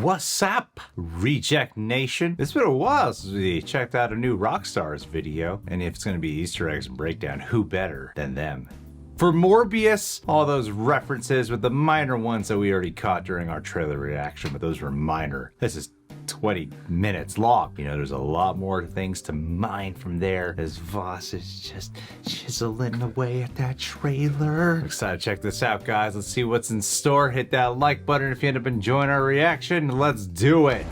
What's up, Reject Nation? It's been a while since we checked out a new Rockstars video, and if it's going to be Easter eggs and breakdown, who better than them? For Morbius, all those references with the minor ones that we already caught during our trailer reaction, but those were minor. This is 20 minutes long. You know, there's a lot more things to mine from there as Voss is just chiseling away at that trailer. I'm excited to check this out, guys. Let's see what's in store. Hit that like button if you end up enjoying our reaction. Let's do it.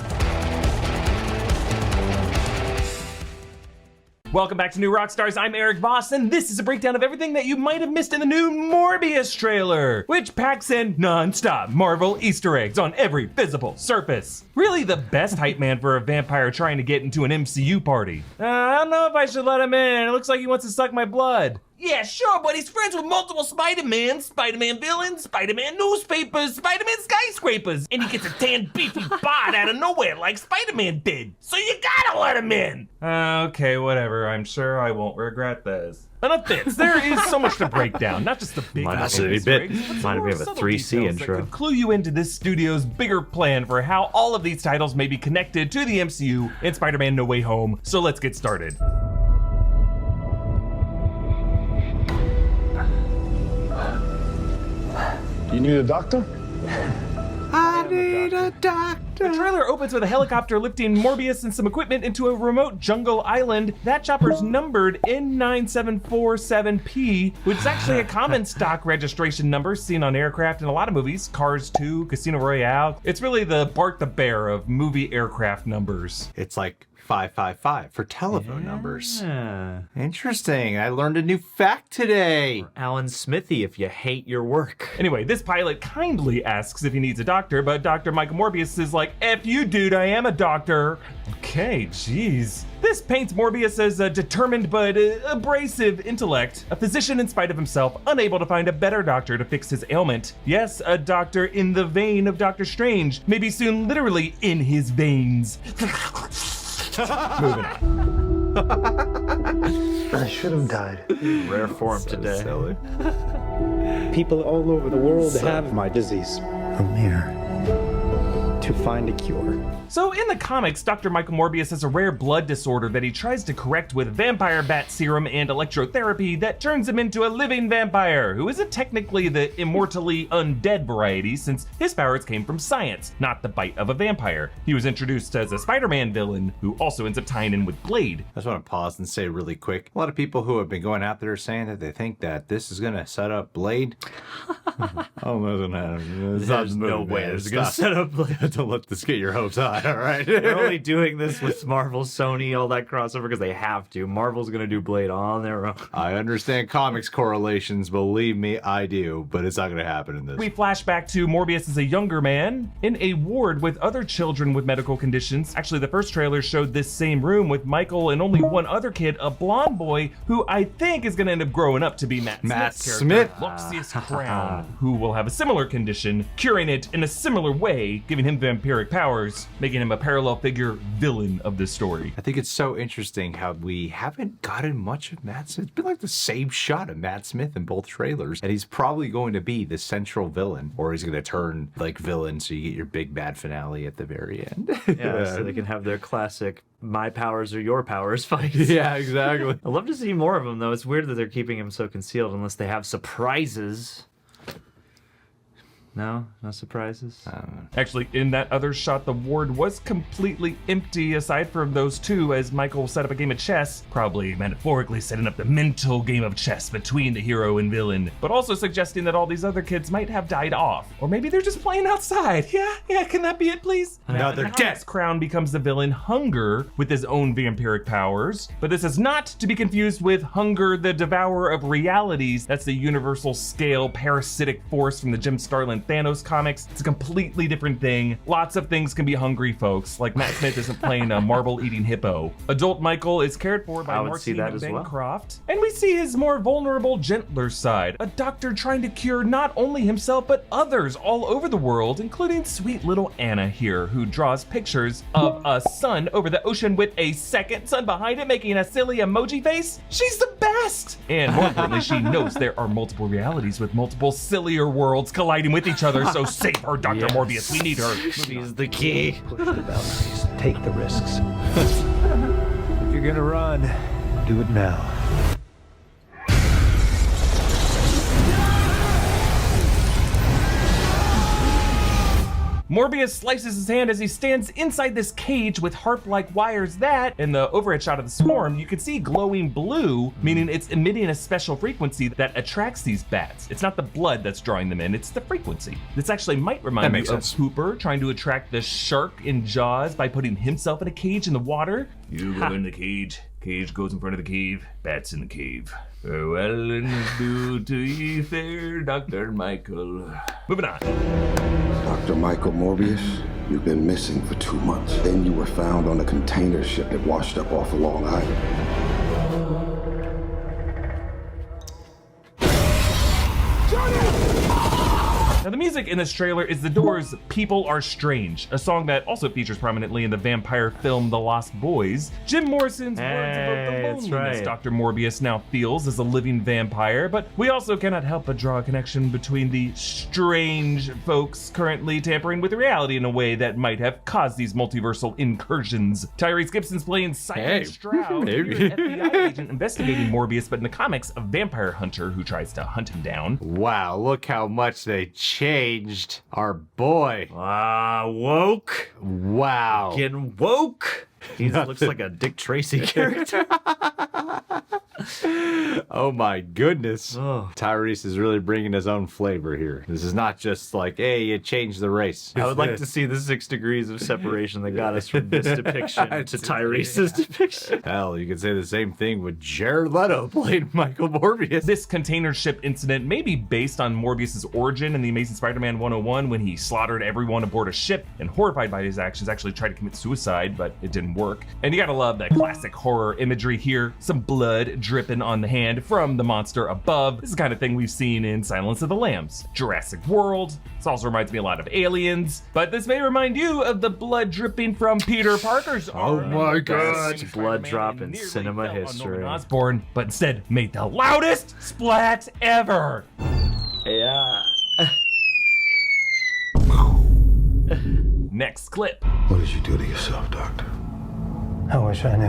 Welcome back to New Rockstars. I'm Eric Voss, and this is a breakdown of everything that you might have missed in the new Morbius trailer, which packs in non-stop Marvel Easter eggs on every visible surface. Really the best hype man for a vampire trying to get into an MCU party. I don't know if I should let him in. It looks like he wants to suck my blood. Yeah, sure, but he's friends with multiple Spider-Man, Spider-Man villains, Spider-Man newspapers, Spider-Man skyscrapers, and he gets a tan beefy bod out of nowhere like Spider-Man did. So you gotta let him in. Okay, whatever. I'm sure I won't regret this. Enough bits. There is so much to break down, not just the big bit. Mind if we have a 3C intro? That could clue you into this studio's bigger plan for how all of these titles may be connected to the MCU and Spider-Man No Way Home. So let's get started. You need a doctor? I need a doctor. The trailer opens with a helicopter lifting Morbius and some equipment into a remote jungle island. That chopper's numbered N9747P, which is actually a common stock registration number seen on aircraft in a lot of movies. Cars 2, Casino Royale. It's really the Bart the Bear of movie aircraft numbers. It's like 555 for telephone numbers. Interesting. I learned a new fact today. Or Alan Smithy if you hate your work. Anyway, this pilot kindly asks if he needs a doctor, but Dr. Michael Morbius is like, F you, dude, I am a doctor. Okay, jeez. This paints Morbius as a determined but abrasive intellect, a physician in spite of himself, unable to find a better doctor to fix his ailment. Yes, a doctor in the vein of Doctor Strange, maybe soon literally in his veins. Moving on. I should have died. Rare form today. Silly. People all over the world have my disease. I'm here to find a cure. So in the comics, Dr. Michael Morbius has a rare blood disorder that he tries to correct with vampire bat serum and electrotherapy that turns him into a living vampire, who isn't technically the immortally undead variety since his powers came from science, not the bite of a vampire. He was introduced as a Spider-Man villain who also ends up tying in with Blade. I just want to pause and say really quick. A lot of people who have been going out there saying that they think that this is going to set up Blade. Oh, There's no way it's going to set up Blade. Don't let this get your hopes high, all right? They're only doing this with Marvel, Sony, all that crossover because they have to. Marvel's going to do Blade on their own. I understand comics correlations, believe me, I do, but it's not going to happen in this. We flash back to Morbius as a younger man in a ward with other children with medical conditions. Actually, the first trailer showed this same room with Michael and only one other kid, a blonde boy, who I think is going to end up growing up to be Matt Smith, Luxius Crown, who will have a similar condition, curing it in a similar way, giving him vampiric powers, making him a parallel figure villain of this story. I think it's so interesting how we haven't gotten much of Matt Smith. It's been like the same shot of Matt Smith in both trailers, and he's probably going to be the central villain, or he's going to turn like villain so you get your big bad finale at the very end. Yeah, so they can have their classic my powers are your powers fight. Yeah, exactly. I'd love to see more of him, though. It's weird that they're keeping him so concealed unless they have surprises. No? No surprises? Actually, in that other shot, the ward was completely empty aside from those two as Michael set up a game of chess, probably metaphorically setting up the mental game of chess between the hero and villain, but also suggesting that all these other kids might have died off. Or maybe they're just playing outside. Yeah, can that be it, please? No, they're dead. Crown becomes the villain Hunger with his own vampiric powers, but this is not to be confused with Hunger, the devourer of realities. That's the universal scale parasitic force from the Jim Starlin Thanos comics. It's a completely different thing. Lots of things can be hungry, folks. Like Matt Smith isn't playing a marble-eating hippo. Adult Michael is cared for by Martina Bancroft. And we see his more vulnerable, gentler side. A doctor trying to cure not only himself, but others all over the world, including sweet little Anna here, who draws pictures of a sun over the ocean with a second sun behind it, making a silly emoji face. She's the best! And more importantly, she knows there are multiple realities with multiple sillier worlds colliding with each other, so save her, Dr. Yes. Morbius. We need her. She's the key. Push the boundaries. Take the risks. If you're gonna run, do it now. Morbius slices his hand as he stands inside this cage with harp-like wires that, in the overhead shot of the swarm, you can see glowing blue, meaning it's emitting a special frequency that attracts these bats. It's not the blood that's drawing them in, it's the frequency. This actually might remind you of Hooper trying to attract the shark in Jaws by putting himself in a cage in the water. You go in the cage, cage goes in front of the cave, bats in the cave. Farewell and adieu to ye fair Dr. Michael. Moving on. Dr. Michael Morbius, you've been missing for 2 months. Then you were found on a container ship that washed up off of Long Island. Now the music in this trailer is The Doors' People Are Strange, a song that also features prominently in the vampire film The Lost Boys. Jim Morrison's words about the that's loneliness right. Dr. Morbius now feels as a living vampire, but we also cannot help but draw a connection between the strange folks currently tampering with reality in a way that might have caused these multiversal incursions. Tyrese Gibson's playing Simon Stroud, maybe. an FBI agent investigating Morbius, but in the comics, a vampire hunter who tries to hunt him down. Wow, look how much they changed our boy. Woke. Wow. Getting woke. He looks like a Dick Tracy character. Oh my goodness. Oh. Tyrese is really bringing his own flavor here. This is not just like, hey, you changed the race. I would like to see the 6 degrees of separation that got us from this depiction to Tyrese's depiction. Hell, you could say the same thing with Jared Leto playing Michael Morbius. This container ship incident may be based on Morbius's origin in the Amazing Spider-Man 101 when he slaughtered everyone aboard a ship and, horrified by his actions, actually tried to commit suicide, but it didn't work. And you gotta love that classic horror imagery here. Some blood dripping on the hand from the monster above. This is the kind of thing we've seen in Silence of the Lambs, Jurassic World. This also reminds me a lot of Aliens, but this may remind you of the blood dripping from Peter Parker's arm. my God. Best Blood drop in nearly cinema fell on history. Norman Osborn, but instead made the loudest splat ever. Yeah. Next clip. What did you do to yourself, Doctor? I wish I knew.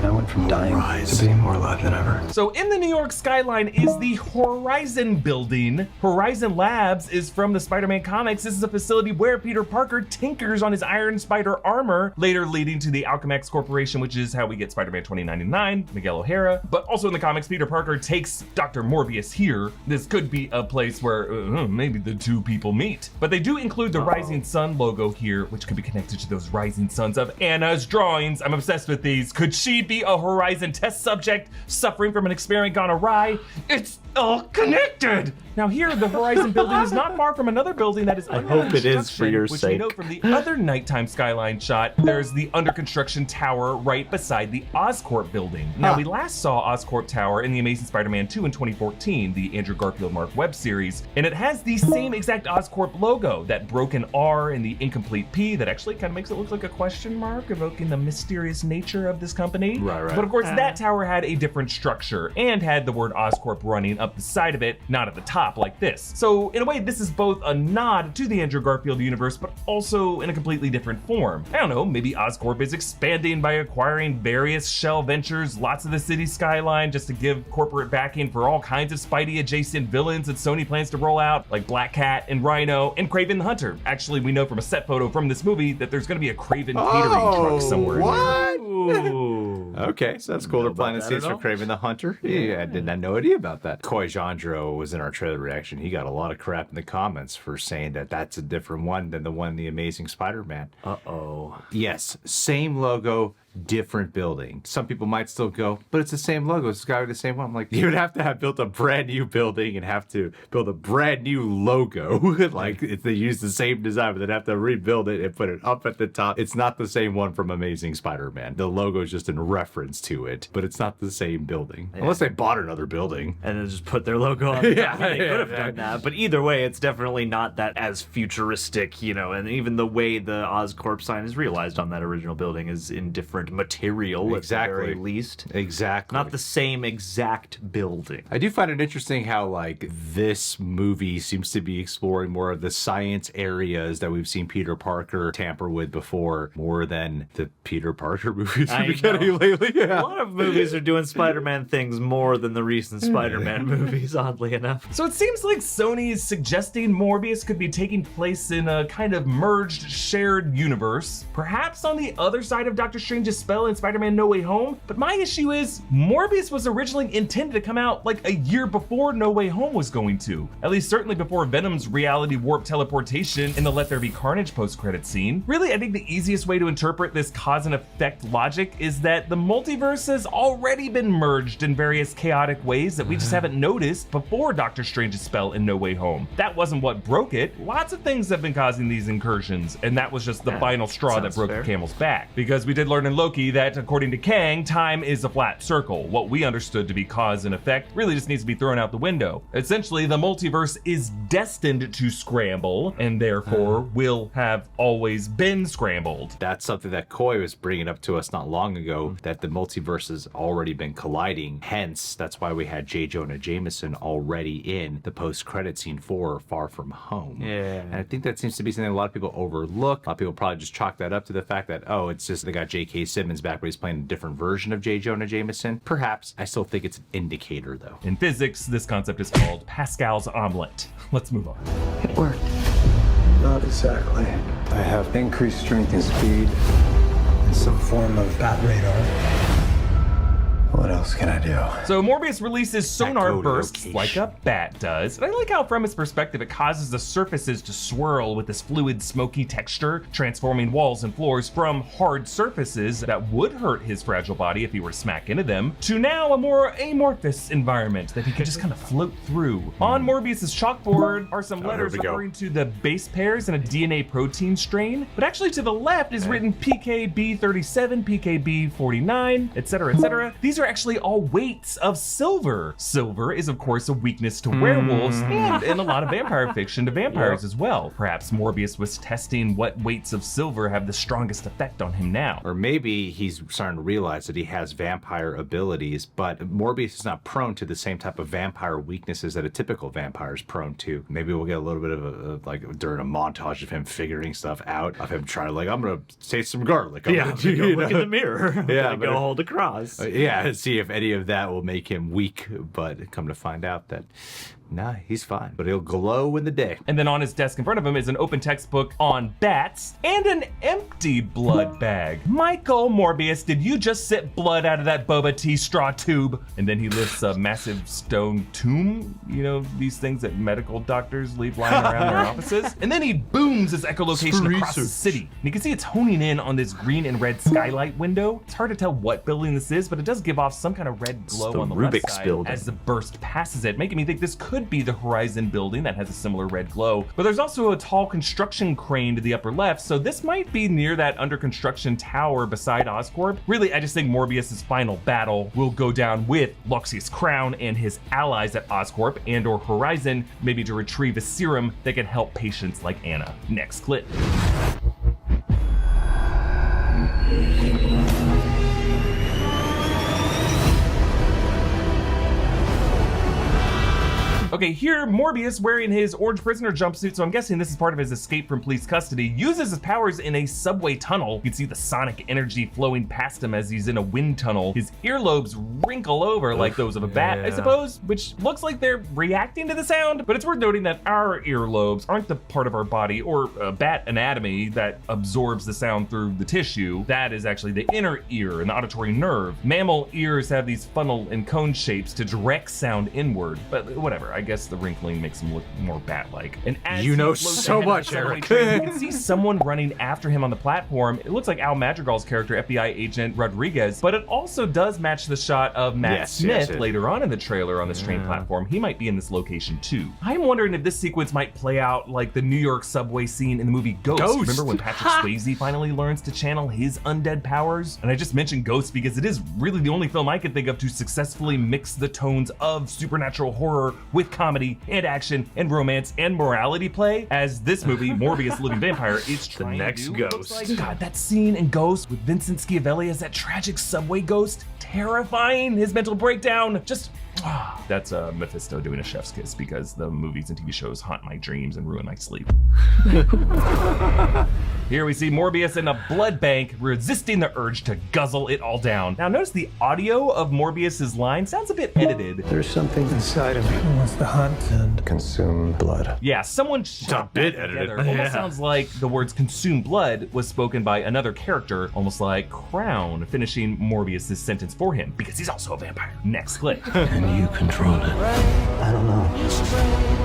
I went from dying to being more alive than ever. So in the New York skyline is the Horizon building. Horizon Labs is from the Spider-Man comics. This is a facility where Peter Parker tinkers on his Iron Spider armor, later leading to the Alchemax Corporation, which is how we get Spider-Man 2099, Miguel O'Hara. But also in the comics, Peter Parker takes Dr. Morbius here. This could be a place where maybe the two people meet. But they do include the Rising Sun logo here, which could be connected to those Rising Suns of Anna's drawings. I'm obsessed with these. Could she be a Horizon test subject suffering from an experiment gone awry? It's all connected! Now here, the Horizon building is not far from another building that is under hope it is for construction, your which we sake. know from the other nighttime skyline shot. There's the under construction tower right beside the Oscorp building. Now we last saw Oscorp Tower in the Amazing Spider-Man 2 in 2014, the Andrew Garfield Mark Webb series, and it has the same exact Oscorp logo, that broken R and the incomplete P that actually kind of makes it look like a question mark, evoking the mysterious nature of this company. Right. But of course, that tower had a different structure and had the word Oscorp running up the side of it, not at the top like this. So in a way, this is both a nod to the Andrew Garfield universe, but also in a completely different form. I don't know, maybe Oscorp is expanding by acquiring various shell ventures, lots of the city skyline, just to give corporate backing for all kinds of Spidey adjacent villains that Sony plans to roll out, like Black Cat and Rhino and Kraven the Hunter. Actually, we know from a set photo from this movie that there's gonna be a Kraven catering truck somewhere in there. What? Ooh. Okay, so that's cool. They're planting that seeds at for all? Kraven the Hunter. Yeah, I did not know any about that. Coy Jandro was in our trailer reaction. He got a lot of crap in the comments for saying that that's a different one than the one in the Amazing Spider-Man. Uh-oh. Yes, same logo, different building. Some people might still go, but it's the same logo. It's got to be the same one. I'm like, you would have to have built a brand new building and have to build a brand new logo. Like, if they use the same design, but they'd have to rebuild it and put it up at the top. It's not the same one from Amazing Spider-Man. The logo is just in reference to it, but it's not the same building. Unless they bought another building. And then just put their logo on the top. They Yeah, could have yeah. done that. But either way, it's definitely not that as futuristic, and even the way the Oscorp sign is realized on that original building is in different different material at the very least. Exactly. Not the same exact building. I do find it interesting how, like, this movie seems to be exploring more of the science areas that we've seen Peter Parker tamper with before, more than the Peter Parker movies we've been getting lately. Yeah. A lot of movies are doing Spider-Man things more than the recent Spider-Man movies, oddly enough. So it seems like Sony is suggesting Morbius could be taking place in a kind of merged, shared universe, perhaps on the other side of Doctor Strange's spell in Spider-Man No Way Home. But my issue is, Morbius was originally intended to come out like a year before No Way Home was going to. At least certainly before Venom's reality warp teleportation in the Let There Be Carnage post-credit scene. Really, I think the easiest way to interpret this cause and effect logic is that the multiverse has already been merged in various chaotic ways that we just haven't noticed before Doctor Strange's spell in No Way Home. That wasn't what broke it. Lots of things have been causing these incursions, and that was just the final straw that broke the camel's back. Because we did learn in Loki that, according to Kang, time is a flat circle. What we understood to be cause and effect really just needs to be thrown out the window. Essentially, the multiverse is destined to scramble, and therefore will have always been scrambled. That's something that Coy was bringing up to us not long ago, that the multiverse has already been colliding. Hence, that's why we had J. Jonah Jameson already in the post-credit scene for Far From Home. Yeah. And I think that seems to be something a lot of people overlook. A lot of people probably just chalk that up to the fact that, oh, it's just they got J.K. Simmons back, but he's playing a different version of J. Jonah Jameson. Perhaps. I still think it's an indicator, though. In physics, this concept is called Pascal's omelette. Let's move on. It worked. Not exactly. I have increased strength and speed and some form of bat radar. What else can I do? So Morbius releases sonar Echo bursts location. like a bat does. And I like how from its perspective it causes the surfaces to swirl with this fluid, smoky texture, transforming walls and floors from hard surfaces that would hurt his fragile body if he were to smack into them, to now a more amorphous environment that he could just kind of float through. On Morbius's chalkboard are some letters here we go. referring to the base pairs in a DNA protein strain, but actually to the left is written PKB37, PKB49, etc., etc. These are actually all weights of silver. Silver is of course a weakness to werewolves and in a lot of vampire fiction to vampires as well. Perhaps Morbius was testing what weights of silver have the strongest effect on him now. Or maybe he's starting to realize that he has vampire abilities, but Morbius is not prone to the same type of vampire weaknesses that a typical vampire is prone to. Maybe we'll get a little bit of like during a montage of him figuring stuff out, of him trying to like, I'm gonna taste some garlic. I'm gonna, Look in the mirror. Yeah, Go hold a cross. yeah, and see if any of that will make him weak, but come to find out that nah, he's fine, but he'll glow in the day. And then on his desk in front of him is an open textbook on bats and an empty blood bag. Michael Morbius, did you just sip blood out of that boba tea straw tube? And then he lifts a massive stone tomb, you know, these things that medical doctors leave lying around their offices. And then he booms his echolocation across the city. And you can see it's honing in on this green and red skylight window. It's hard to tell what building this is, but it does give off some kind of red glow on the left Rubik's side building. as the burst passes it, making me think this could be the Horizon building that has a similar red glow. But there's also a tall construction crane to the upper left, so this might be near that under construction tower beside Oscorp. Really, I just think Morbius's final battle will go down with Luxius Crown and his allies at Oscorp and or Horizon, maybe to retrieve a serum that can help patients like Anna. Next clip. Okay, here Morbius, wearing his orange prisoner jumpsuit, so I'm guessing this is part of his escape from police custody, uses his powers in a subway tunnel. You can see the sonic energy flowing past him as he's in a wind tunnel. His earlobes wrinkle over like those of a bat, I suppose, which looks like they're reacting to the sound, but it's worth noting that our earlobes aren't the part of our body or bat anatomy that absorbs the sound through the tissue. That is actually the inner ear, an auditory nerve. Mammal ears have these funnel and cone shapes to direct sound inward, but whatever, I guess the wrinkling makes him look more bat-like. And as You he know floats so ahead of much, the subway Eric. train, you can see someone running after him on the platform. It looks like Al Madrigal's character, FBI agent Rodriguez, but it also does match the shot of Matt Smith later on in the trailer on this train platform. He might be in this location too. I'm wondering if this sequence might play out like the New York subway scene in the movie Ghost. Remember when Patrick Swayze finally learns to channel his undead powers? And I just mentioned Ghost because it is really the only film I can think of to successfully mix the tones of supernatural horror with comedy and action and romance and morality play as this movie, Morbius Living Vampire, is trying next to do. Ghost. Looks like, God, that scene in Ghost with Vincent Schiavelli as that tragic subway ghost, terrifying. His mental breakdown, just that's Mephisto doing a chef's kiss because the movies and TV shows haunt my dreams and ruin my sleep. Here we see Morbius in a blood bank resisting the urge to guzzle it all down. Now notice the audio of Morbius's line sounds a bit edited. There's something inside of me who wants to hunt and consume blood. Yeah, someone shot a bit that edited. together. Almost sounds like the words consume blood was spoken by another character, almost like Crown finishing Morbius's sentence for him because he's also a vampire. Next clip. And you control it. I don't know.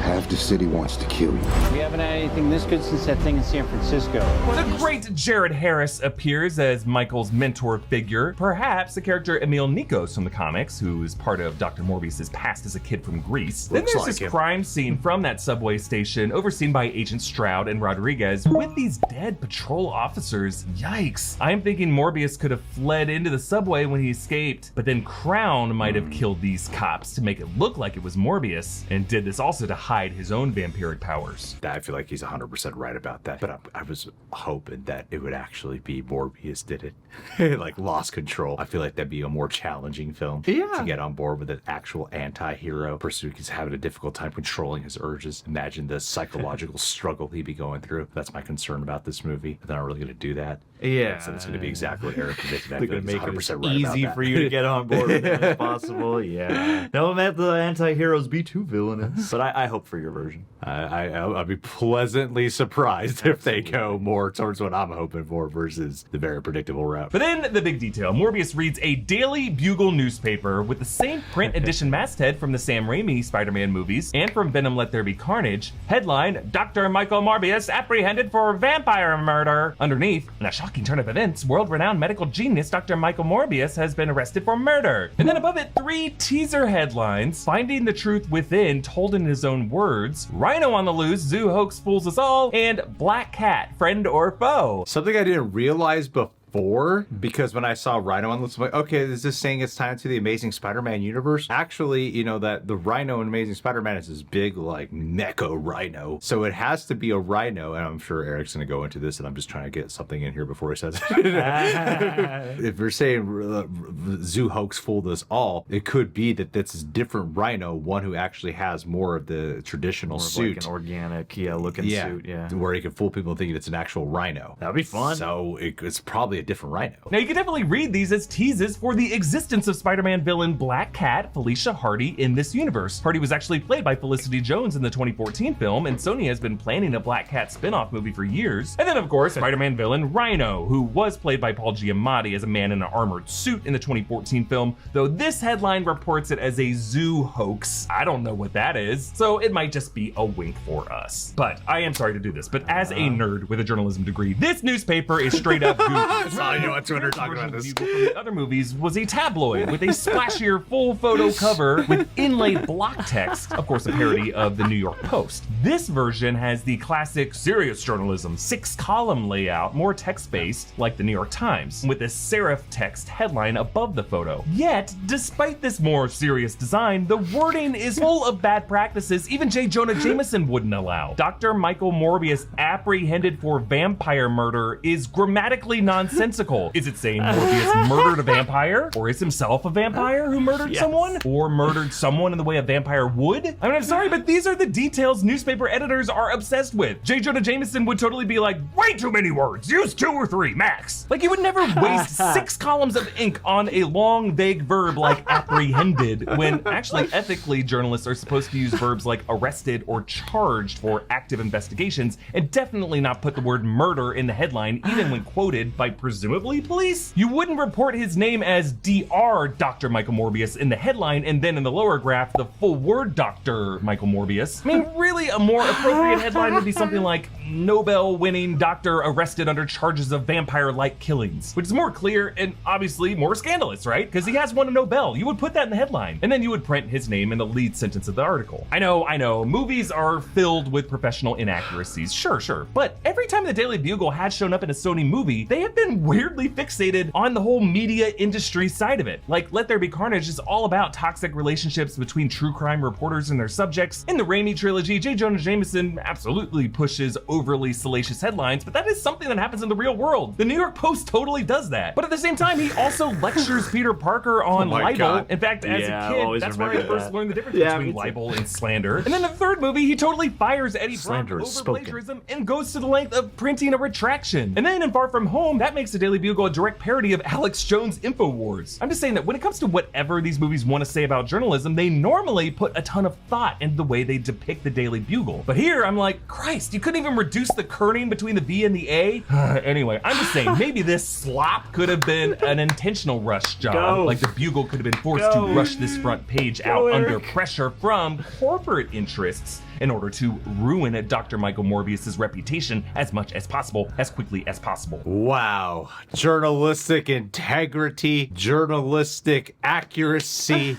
Half the city wants to kill you. We haven't had anything this good since that thing in San Francisco. The great Jared Harris appears as Michael's mentor figure, perhaps the character Emil Nikos from the comics, who is part of Dr. Morbius's past as a kid from Greece. Then Looks there's like this him. crime scene from that subway station overseen by Agent Stroud and Rodriguez with these dead patrol officers. Yikes. I'm thinking Morbius could have fled into the subway when he escaped, but then Crown might have killed these cops to make it look like it was Morbius, and did this also to hide his own vampiric powers. I feel like he's 100% right about that. But I was hoping that it would actually be Morbius did it. Like lost control. I feel like that'd be a more challenging film to get on board with an actual anti-hero person who's having a difficult time controlling his urges. Imagine the psychological struggle he'd be going through. That's my concern about this movie. They're not really going to do that. Yeah. So it's going to be exactly what Eric predicted. I They're feel gonna like make he's it 100% right about easy that. for you to get on board with it as possible. Yeah. Don't let the anti-heroes be too villainous. But I hope for your version. I'll be pleasantly surprised if they go more towards what I'm hoping for versus the very predictable route. But then the big detail, Morbius reads a Daily Bugle newspaper with the same print edition masthead from the Sam Raimi Spider-Man movies and from Venom Let There Be Carnage. Headline, Dr. Michael Morbius apprehended for vampire murder. Underneath, in a shocking turn of events, world-renowned medical genius Dr. Michael Morbius has been arrested for murder. And then above it, 3 teaser headlines, Finding the Truth Within, told in his own words, Rhino on the loose, zoo hoax fools us all, and Black Cat, friend or foe. Something I didn't realize before, because when I saw Rhino on the list, I'm like, okay, is this saying it's tied to the Amazing Spider-Man universe? Actually, you know that the Rhino in Amazing Spider-Man is this big, like, mecha rhino. So it has to be a rhino, and I'm sure Eric's going to go into this, and I'm just trying to get something in here before he says it. If you're saying zoo hoax fooled us all, it could be that that's a different rhino, one who actually has more of the traditional More of suit. like an organic, looking suit. Yeah. Where he can fool people thinking it's an actual rhino. That'd be fun. So it's probably a different rhino. Now you can definitely read these as teases for the existence of Spider-Man villain Black Cat, Felicia Hardy, in this universe. Hardy was actually played by Felicity Jones in the 2014 film, and Sony has been planning a Black Cat spin-off movie for years. And then of course, Spider-Man villain Rhino, who was played by Paul Giamatti as a man in an armored suit in the 2014 film, though this headline reports it as a zoo hoax. I don't know what that is, so it might just be a wink for us. But I am sorry to do this, but as a nerd with a journalism degree, this newspaper is straight up goofy. I know on Twitter talking about this. From the other movies was a tabloid with a splashier full photo cover with inlaid block text, of course a parody of the New York Post. This version has the classic serious journalism 6-column layout, more text-based like the New York Times, with a serif text headline above the photo. Yet, despite this more serious design, the wording is full of bad practices even J. Jonah Jameson wouldn't allow. Dr. Michael Morbius apprehended for vampire murder is grammatically nonsensical. Is it saying Morbius murdered a vampire? Or is himself a vampire who murdered someone? Or murdered someone in the way a vampire would? I mean, I'm sorry, but these are the details newspaper editors are obsessed with. J. Jonah Jameson would totally be like, way too many words, use 2 or 3, max. Like, you would never waste 6 columns of ink on a long, vague verb like apprehended, when actually, ethically, journalists are supposed to use verbs like arrested or charged for active investigations, and definitely not put the word murder in the headline, even when quoted by presumably police. You wouldn't report his name as Dr. Dr. Michael Morbius in the headline, and then in the lower graph, the full word Dr. Michael Morbius. I mean, really, a more appropriate headline would be something like Nobel-winning doctor arrested under charges of vampire-like killings, which is more clear and obviously more scandalous, right? Because he has won a Nobel. You would put that in the headline, and then you would print his name in the lead sentence of the article. I know, movies are filled with professional inaccuracies, sure, but every time the Daily Bugle has shown up in a Sony movie, they have been weirdly fixated on the whole media industry side of it. Like, Let There Be Carnage is all about toxic relationships between true crime reporters and their subjects. In the Raimi trilogy, J. Jonah Jameson absolutely pushes overly salacious headlines, but that is something that happens in the real world. The New York Post totally does that. But at the same time, he also lectures Peter Parker on libel. God. In fact, as a kid, that's where I first learned the difference between libel and slander. And then in the third movie, he totally fires Eddie Brock over plagiarism and goes to the length of printing a retraction. And then in Far From Home, that makes the Daily Bugle a direct parody of Alex Jones' InfoWars. I'm just saying that when it comes to whatever these movies want to say about journalism, they normally put a ton of thought into the way they depict the Daily Bugle. But here, I'm like, Christ, you couldn't even reduce the kerning between the V and the A? Anyway, I'm just saying, maybe this slop could have been an intentional rush job. Like the Bugle could have been forced to rush this front page out under pressure from corporate interests in order to ruin Dr. Michael Morbius's reputation as much as possible, as quickly as possible. Wow. Journalistic integrity, journalistic accuracy.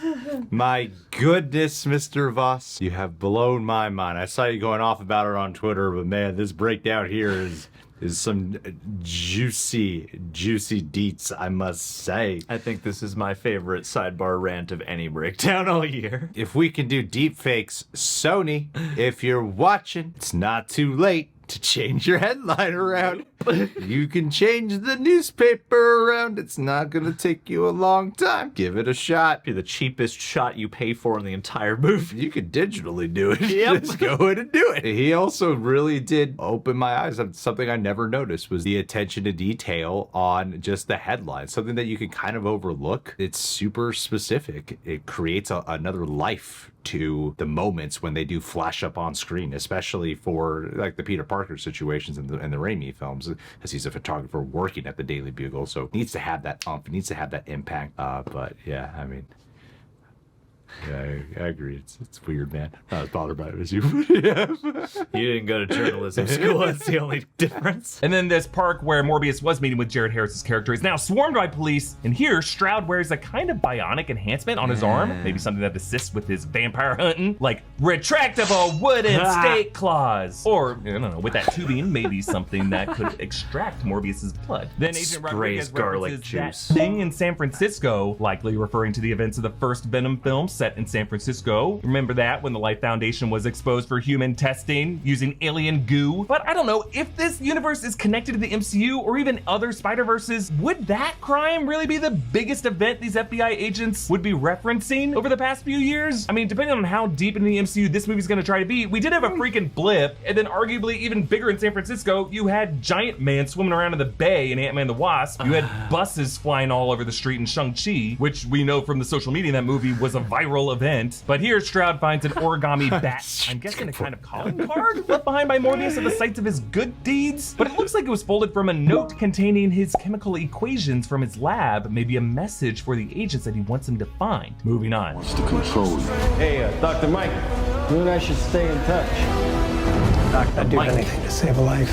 My goodness, Mr. Voss, you have blown my mind. I saw you going off about it on Twitter, but man, this breakdown here is some juicy deets, I must say. I think this is my favorite sidebar rant of any breakdown all year. If we can do deepfakes, Sony, if you're watching, it's not too late to change your headline around. You can change the newspaper around. It's not gonna take you a long time. Give it a shot. Be the cheapest shot you pay for in the entire movie. You could digitally do it. Yep. Just go ahead and do it. He also really did open my eyes. Something I never noticed was the attention to detail on just the headline. Something that you can kind of overlook. It's super specific. It creates another life to the moments when they do flash up on screen, especially for like the Peter Parker situations and the Raimi films, because he's a photographer working at the Daily Bugle, so it needs to have that needs to have that impact. But yeah, I mean, yeah, I agree. It's weird, man. Not as bothered by it as you. Yeah. You didn't go to journalism school. That's the only difference. And then this park where Morbius was meeting with Jared Harris's character is now swarmed by police. And here, Stroud wears a kind of bionic enhancement on his arm, maybe something that assists with his vampire hunting, like retractable wooden stake claws, or I don't know, with that tubing, maybe something that could extract Morbius's blood. Then Agent Rodriguez garlic references juice. that thing in San Francisco, likely referring to the events of the first Venom film set in San Francisco. Remember that when the Life Foundation was exposed for human testing using alien goo? But I don't know, if this universe is connected to the MCU or even other Spider-Verses, would that crime really be the biggest event these FBI agents would be referencing over the past few years? I mean, depending on how deep in the MCU this movie's gonna try to be, we did have a freaking blip, and then arguably even bigger in San Francisco, you had Giant Man swimming around in the bay in Ant-Man the Wasp. You had buses flying all over the street in Shang-Chi, which we know from the social media in that movie was a viral event. But here Stroud finds an origami bat, I'm guessing a kind of calling card, left behind by Morbius at the sites of his good deeds. But it looks like it was folded from a note containing his chemical equations from his lab, maybe a message for the agents that he wants them to find. Moving on. Wants to control you. Hey, Dr. Mike, you and I should stay in touch. I'd do anything to save a life,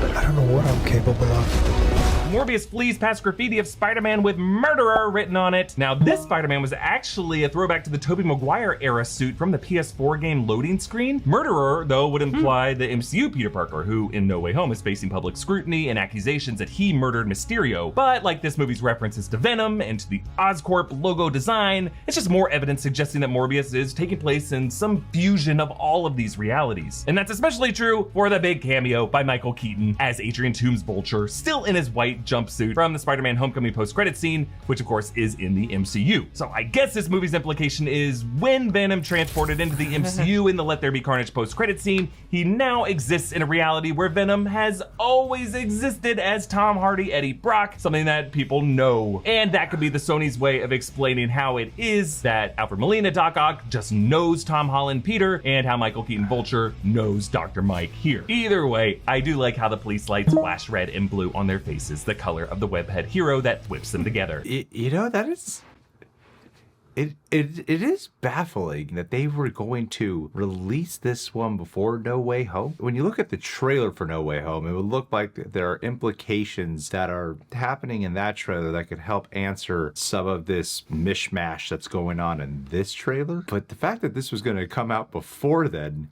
but I don't know what I'm capable of. Morbius flees past graffiti of Spider-Man with murderer written on it. Now, this Spider-Man was actually a throwback to the Tobey Maguire era suit from the PS4 game loading screen. Murderer, though, would imply the MCU Peter Parker, who in No Way Home is facing public scrutiny and accusations that he murdered Mysterio. But like this movie's references to Venom and to the Oscorp logo design, it's just more evidence suggesting that Morbius is taking place in some fusion of all of these realities. And that's especially true for the big cameo by Michael Keaton as Adrian Toomes' Vulture, still in his white jumpsuit from the Spider-Man Homecoming post-credit scene, which of course is in the MCU. So I guess this movie's implication is when Venom transported into the MCU in the Let There Be Carnage post-credit scene, he now exists in a reality where Venom has always existed as Tom Hardy Eddie Brock, something that people know. And that could be the Sony's way of explaining how it is that Alfred Molina Doc Ock just knows Tom Holland Peter, and how Michael Keaton Vulture knows Dr. Mike here. Either way, I do like how the police lights flash red and blue on their faces, the color of the webhead hero that whips them together. You know, that is... It is baffling that they were going to release this one before No Way Home. When you look at the trailer for No Way Home, it would look like there are implications that are happening in that trailer that could help answer some of this mishmash that's going on in this trailer. But the fact that this was going to come out before then,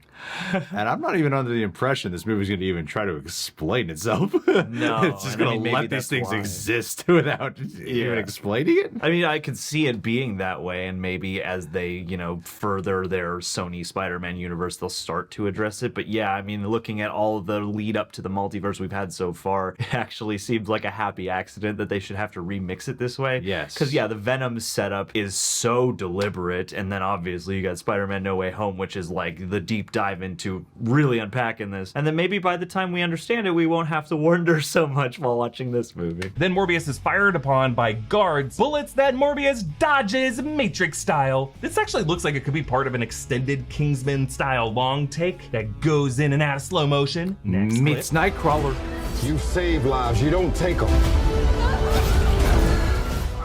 and I'm not even under the impression this movie's going to even try to explain itself. No, it's just and I going mean, to maybe let these that's things why. exist without even explaining it. I mean, I could see it being that way, and maybe as they, you know, further their Sony Spider-Man universe, they'll start to address it. But yeah, I mean, looking at all of the lead up to the multiverse we've had so far, it actually seems like a happy accident that they should have to remix it this way. Yes. Because, yeah, the Venom setup is so deliberate, and then obviously you got Spider-Man No Way Home, which is like the deep dive into really unpacking this. And then maybe by the time we understand it, we won't have to wonder so much while watching this movie. Then Morbius is fired upon by guards, bullets that Morbius dodges Matrix style. This actually looks like it could be part of an extended Kingsman style long take that goes in and out of slow motion. Next clip. Meets Nightcrawler. You save lives, you don't take them.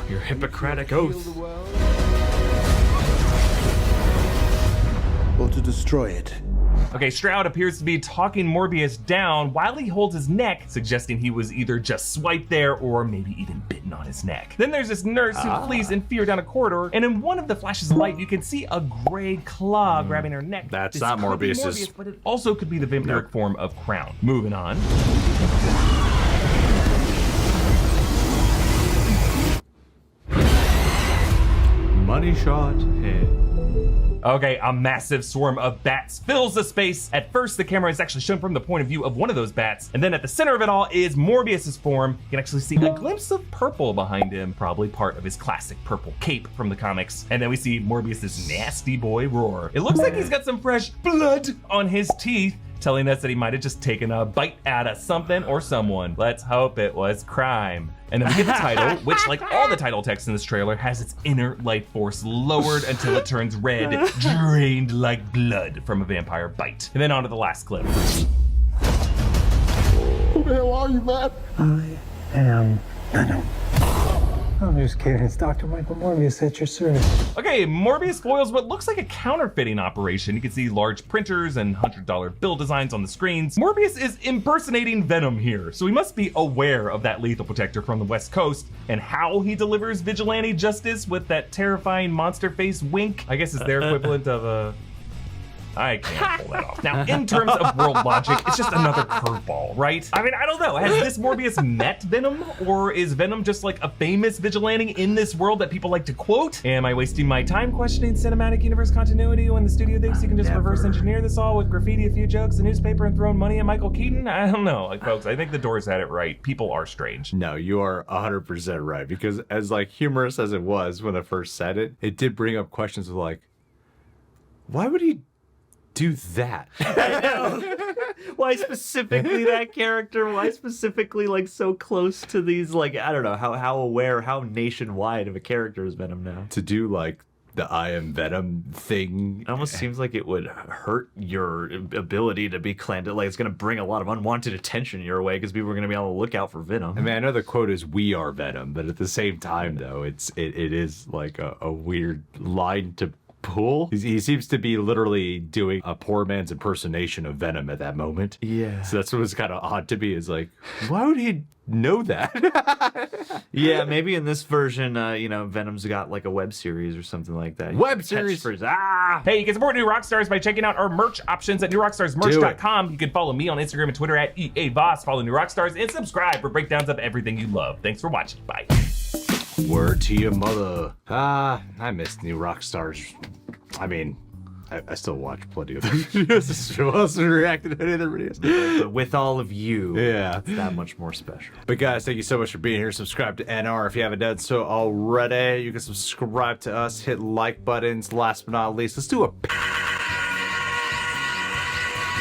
Your Hippocratic oath. Or to destroy it. Okay, Stroud appears to be talking Morbius down while he holds his neck, suggesting he was either just swiped there or maybe even bitten on his neck. Then there's this nurse who flees in fear down a corridor, and in one of the flashes of light, you can see a gray claw grabbing her neck. That's This not could be Morbius's. Morbius, but it also could be the vampiric form of Crown. Moving on. Money shot. Okay, a massive swarm of bats fills the space. At first, the camera is actually shown from the point of view of one of those bats, and then at the center of it all is Morbius's form. You can actually see a glimpse of purple behind him, probably part of his classic purple cape from the comics. And then we see Morbius's nasty boy roar. It looks like he's got some fresh blood on his teeth, telling us that he might have just taken a bite out of something or someone. Let's hope it was crime. And then we get the title, which, like all the title text in this trailer, has its inner life force lowered until it turns red, drained like blood from a vampire bite. And then on to the last clip. Who the hell are you, man? I am Venom. I'm just kidding. It's Dr. Michael Morbius at your service. Okay, Morbius foils what looks like a counterfeiting operation. You can see large printers and $100 bill designs on the screens. Morbius is impersonating Venom here, so he must be aware of that lethal protector from the West Coast and how he delivers vigilante justice with that terrifying monster face wink. I guess it's their equivalent of a... I can't pull that off. Now, in terms of world logic, it's just another curveball, right? I mean, I don't know. Has this Morbius met Venom? Or is Venom just like a famous vigilante in this world that people like to quote? Am I wasting my time questioning cinematic universe continuity when the studio thinks you can just reverse engineer this all with graffiti, a few jokes, a newspaper, and throwing money at Michael Keaton? I don't know. Like, folks, I think the Doors had it right. People are strange. No, you are 100% right. Because as like humorous as it was when I first said it, it did bring up questions of like, why would he do that? I know. Why specifically that character? Why specifically like so close to these, like, I don't know, how aware, how nationwide of a character is Venom now? To do like the I am Venom thing. It almost seems like it would hurt your ability to be clandestine. Like, it's going to bring a lot of unwanted attention your way because people are going to be on the lookout for Venom. I mean, I know the quote is "We are Venom," but at the same time, though, it is like a weird line to pull. He seems to be literally doing a poor man's impersonation of Venom at that moment. Yeah. So that's what was kind of odd to me. Is like, why would he know that? Yeah, maybe in this version, Venom's got like a web series or something like that. Web series. Hey, you can support New Rockstars by checking out our merch options at newrockstarsmerch.com. You can follow me on Instagram and Twitter at EAVoss, follow New Rockstars, and subscribe for breakdowns of everything you love. Thanks for watching. Bye. Word to your mother. I miss New Rockstars. I mean, I still watch plenty of their videos. Who else reacted to any of their videos? But with all of you, Yeah. it's that much more special. But guys, thank you so much for being here. Subscribe to NR if you haven't done so already. You can subscribe to us, hit like buttons. Last but not least, let's do a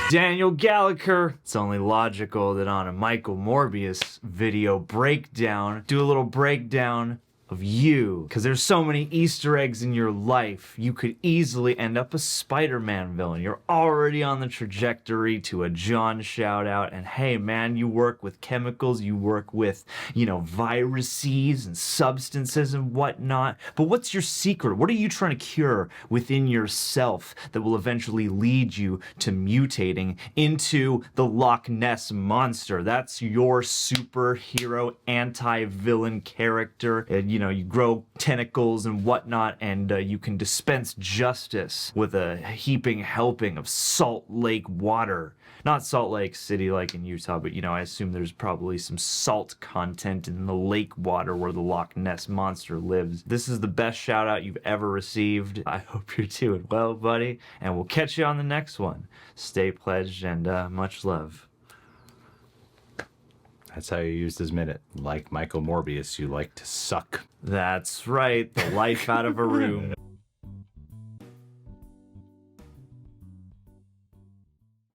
Daniel Gallagher. It's only logical that on a Michael Morbius video breakdown, do a little breakdown of you. Because there's so many Easter eggs in your life. You could easily end up a Spider-Man villain. You're already on the trajectory to a John shout out. And hey, man, you work with chemicals, you work with, viruses and substances and whatnot. But what's your secret? What are you trying to cure within yourself that will eventually lead you to mutating into the Loch Ness Monster? That's your superhero anti-villain character. And, you grow tentacles and whatnot, and you can dispense justice with a heaping helping of Salt Lake water. Not Salt Lake City like in Utah, but I assume there's probably some salt content in the lake water where the Loch Ness Monster lives. This is the best shout out you've ever received. I hope you're doing well, buddy, and we'll catch you on the next one. Stay pledged and much love. That's how you used his minute. Like Michael Morbius, you like to suck. That's right, the life out of a room.